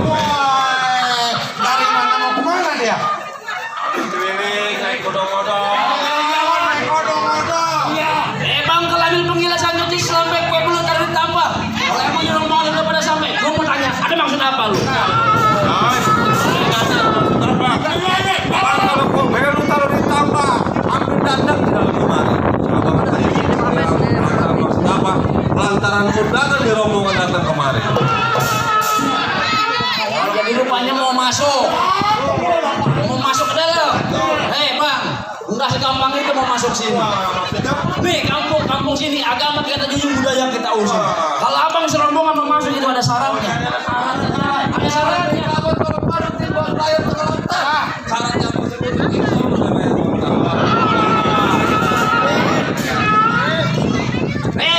Wah, dari mana mau kemana dia? Keliling naik kodong-kodong. Naik odong-odong. Iya. Bang kalau ambil pengilasan cuci sampai kue bulu taruh ditambah. Kalau emang di rombongan udah pada sampai, gue mau tanya, ada maksud apa lu? Kalau kau pengen lu taruh ditambah, ambil dandang di dalam lemari. Abang tanya, maksud apa? Lantaran undangan di rombongan datang kemari. Oh, jadi rupanya mau masuk ke dalam. Hei bang, nggak segampang itu mau masuk sini. Nih kampung sini agama kita junjung budaya kita usung. Kalau abang serombongan mau masuk itu ada syaratnya. Ada syaratnya. Syaratnya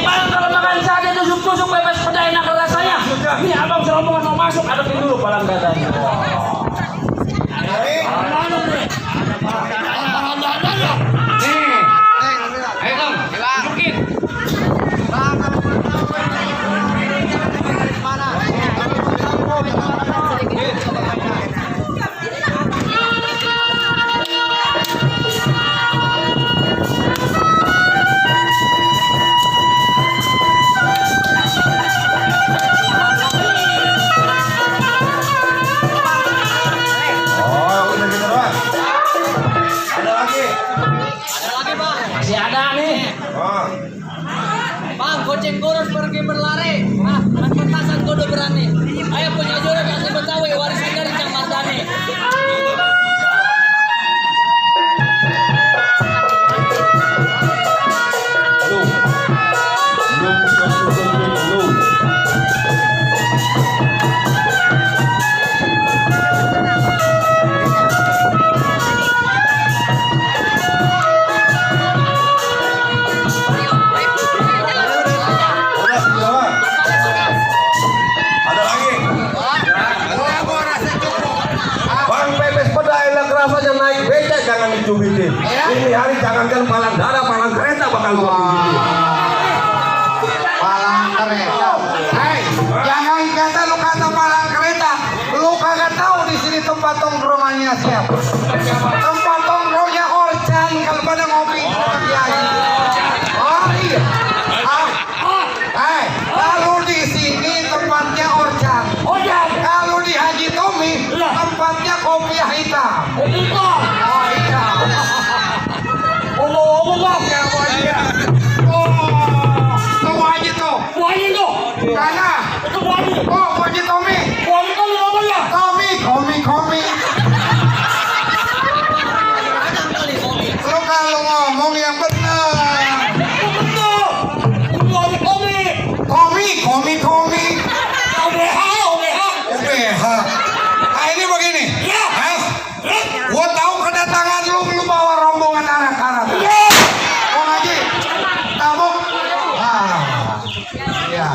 Bang kalau makan saja tusuk-tusuk bebas peda enak rasanya. Nih abang serombongan mau masuk, adepin dulu palang dadanya. Ayo dong, tunjukin. Masih ada nih. Bang, goceng kurus pergi berlari. Mas petasan kudu berani. Ayo punya jurus asli Betawi warisan dari Cang Mardani. naik becak jangan dicubitin. Ini hari jangankan palang dada, palang kereta bakal gua pijitin. Palang kereta. Hei, jangan kata lu kata palang kereta. Lu kagak tahu di sini tempat tongkrongannya siapa? Tempat tongkrongnya Orcan kalau pada ngopi di Kiai. Oh iya. Hei, kalau di sini tempatnya Orcan. Kalau di Haji Tommy tempatnya kopi hitam. Oh iya. Tunggu aja tuh. Karena Haji Tommy. Tommy. Lu kalau ngomong yang benar. Tommy. OBH. Ah ini begini. Gua tahu kedatangan lu bawa rombongan anak-anak. Oh Haji, kamu. Ya.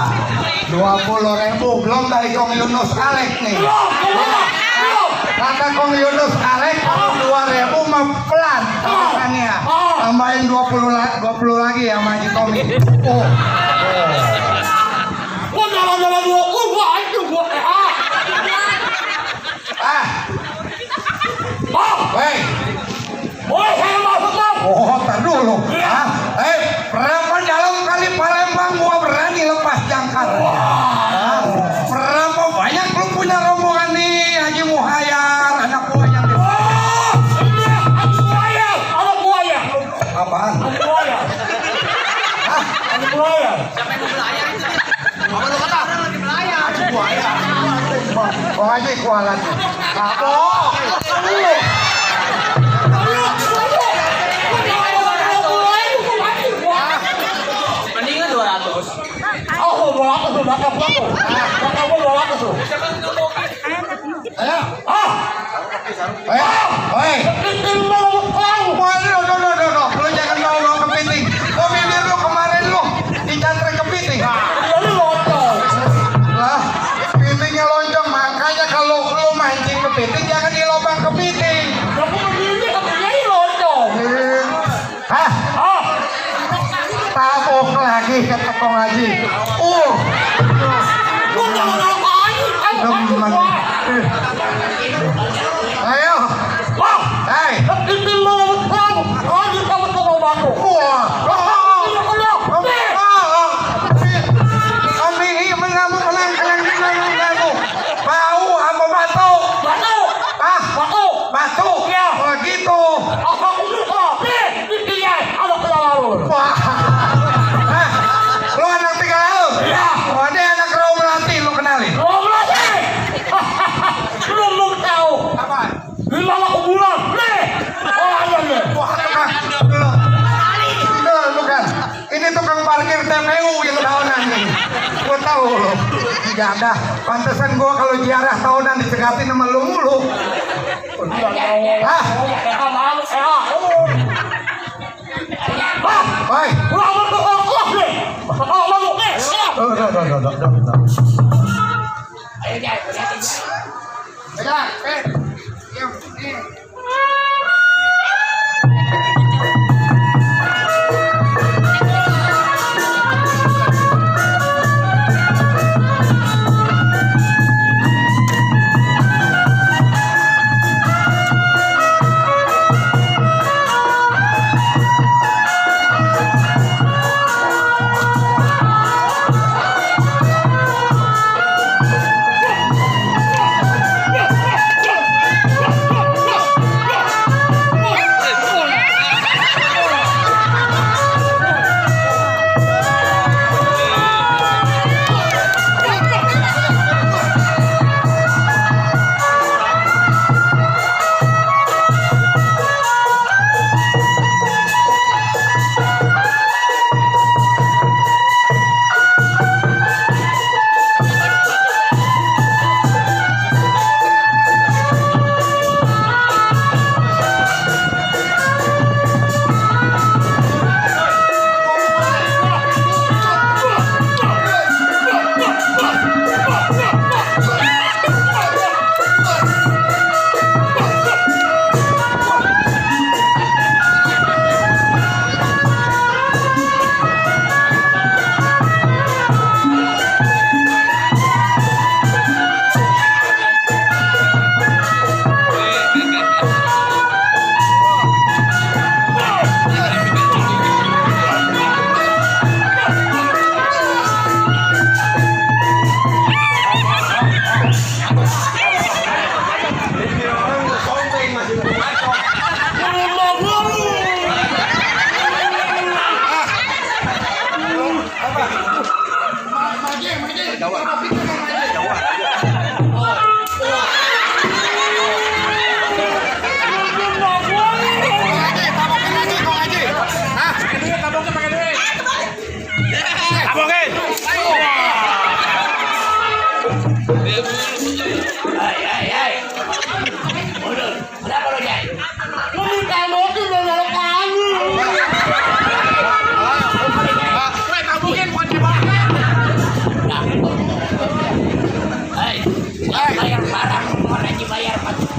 20.000 belum dari Kong Yunus Alek nih. Kata Kong Yunus Alek 2.000 mah pelan makannya. Tambahin 20 lagi ya sama Haji Tommy. Tar dulu. Berapa dalam kali Palembang gua berani lepas jangkar. Berapa banyak lu punya rombongan nih Haji Muhayyar, anak buahnya. Apaan? Siapa yang mau belayar itu dia? Apa lu kata? Orang lagi belayar. Haji Muhayyar. Oh Haji kualan. Mendingan 200. Lu jangan bawa kepiting. Bibir lu kemarin lu dicantrek kepiting. Lah, kepitingnya lonjong, makanya kalau lu mancing kepiting jangan di lubang kepiting. Hah? Tabok lagi kata Kong Haji. Demen. Ya dah, pantesan gua kalau ziarah tahunan dicekatin sama lu mulu. Hah? Woi.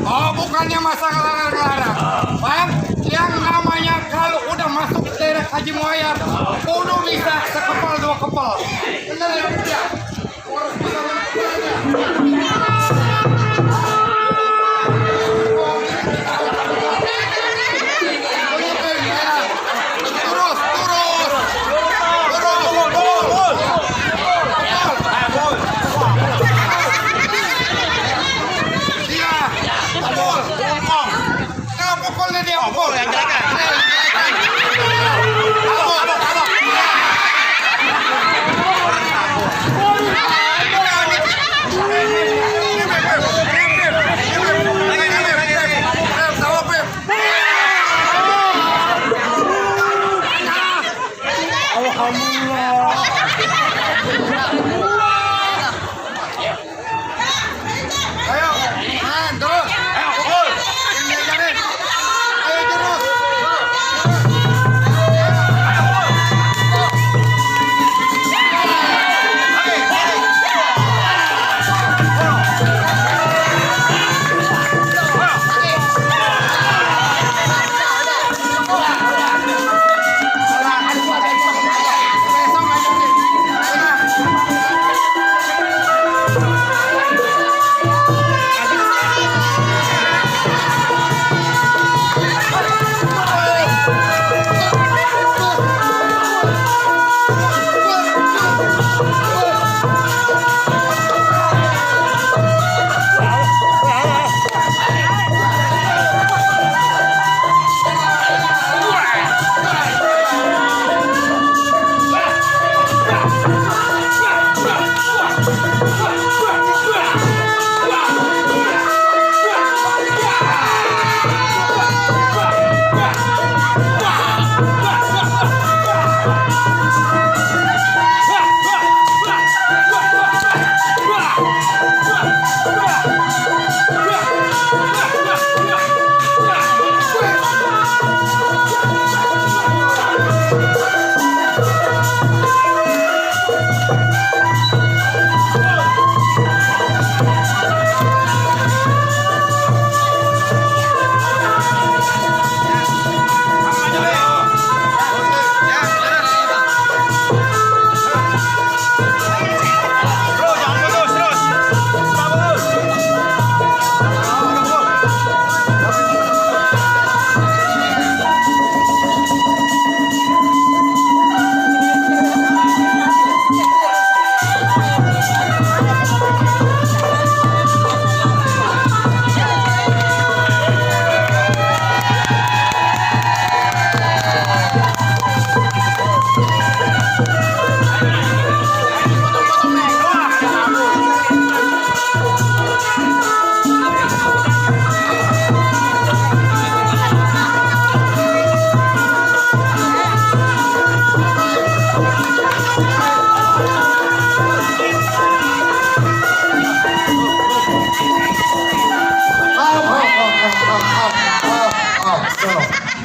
Oh, bukannya masalah larang-larang, Bang. Yang namanya kalau udah masuk ke daerah Haji Muayyar, kudu bisa sekepal dua kepal. Bener ya, Bang? Harus bisa terus.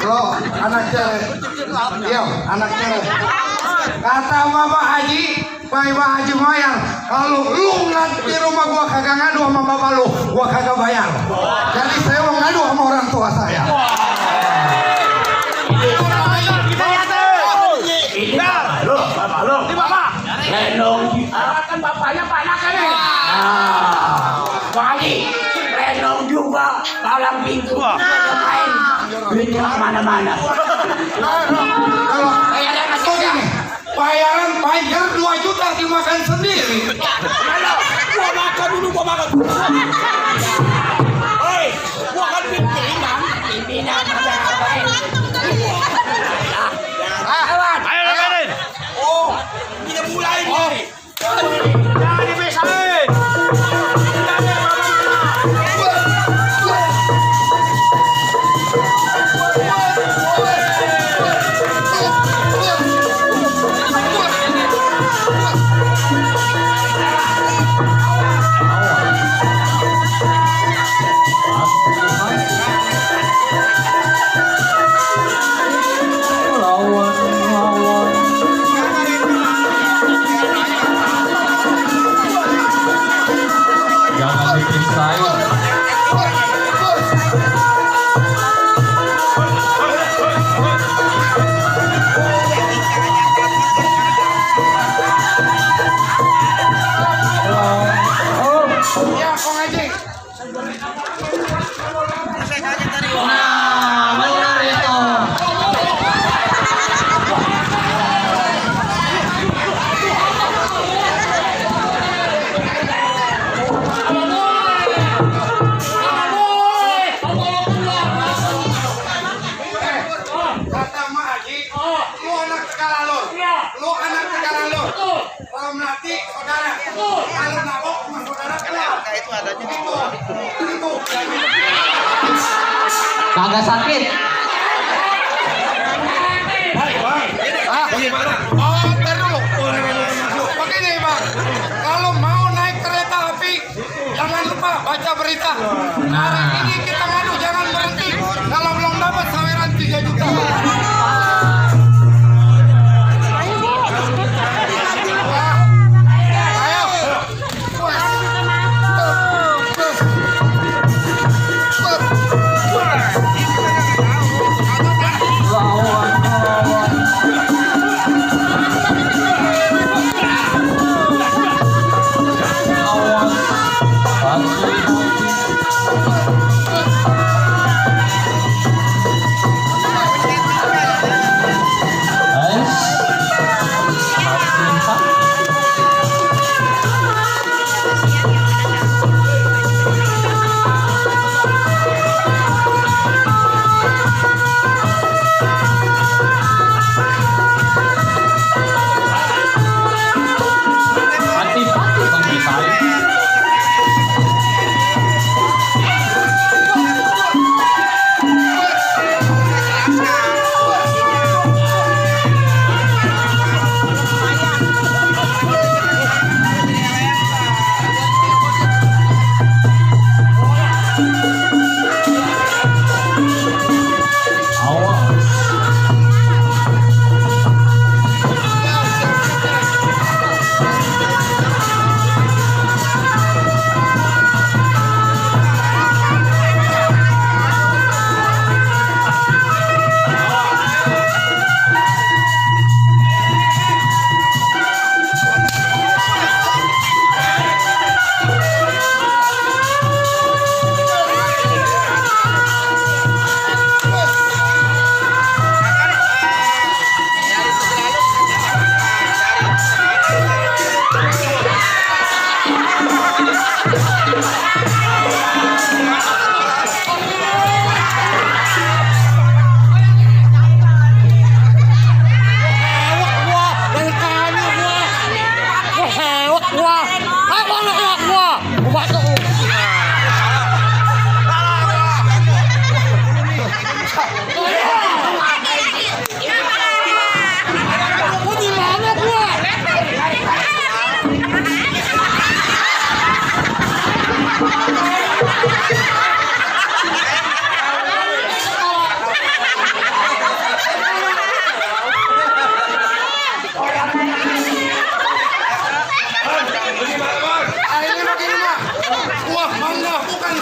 Lo anak cewek. Iya, anak cewek. Kata Bapak Haji, Bapak Haji Mayang, kalau lu di rumah gua kagak ngadu sama bapak lu, gua kagak bayar. Jadi saya mau ngadu sama orang tua saya. Ini bapak lu. Ini bapak. Renong, kan bapaknya banyak kan nih. Pak Haji, Renong juga palang pintu. Main, duitnya kemana-mana. Kalau begini, bayaran bayar 2 juta dimakan sendiri. Gua makan dulu, gua makan. Hei, gua kan pimpinan. Ayo Berin. Oh, ini mulai nih. Jangan dipisahin. Jangan dipisahin. Ya, Kong Haji. Nah, benar itu. Kata Mak Haji, lu anak Tegalalur. Lu anak Tegalalur. Kalau melati saudara. Kalau nabok sama saudara keluar. Itu. Kagak sakit. Oh, ntar dulu. Begini, Bang. Kalau mau naik kereta api, jangan lupa baca berita. Hari ini kita ngadu, jangan berhenti. Kalau belum dapat saweran 3 juta.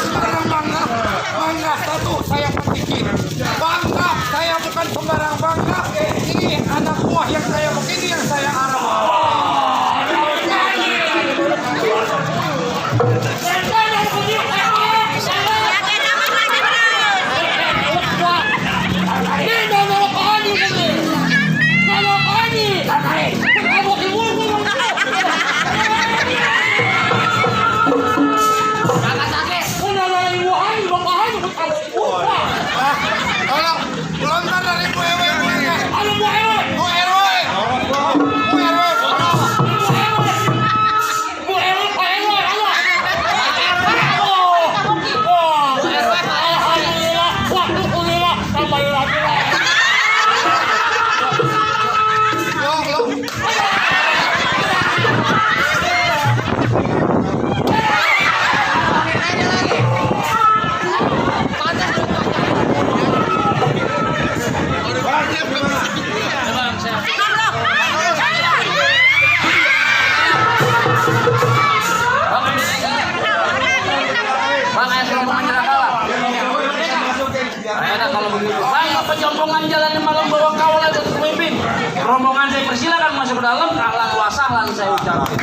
sembarang bangga. Bangga satu saya petikin. Bangga saya bukan sembarang bangga. Ini anak buah yang saya begini yang saya arah. Lontar dari Bu Ewe. Bu Ewe. Penjompongan jalan malam bawa kawal untuk pemimpin. Rombongan saya persilakan masuk ke dalam. Ahlan wa sahlan saya ucapkan.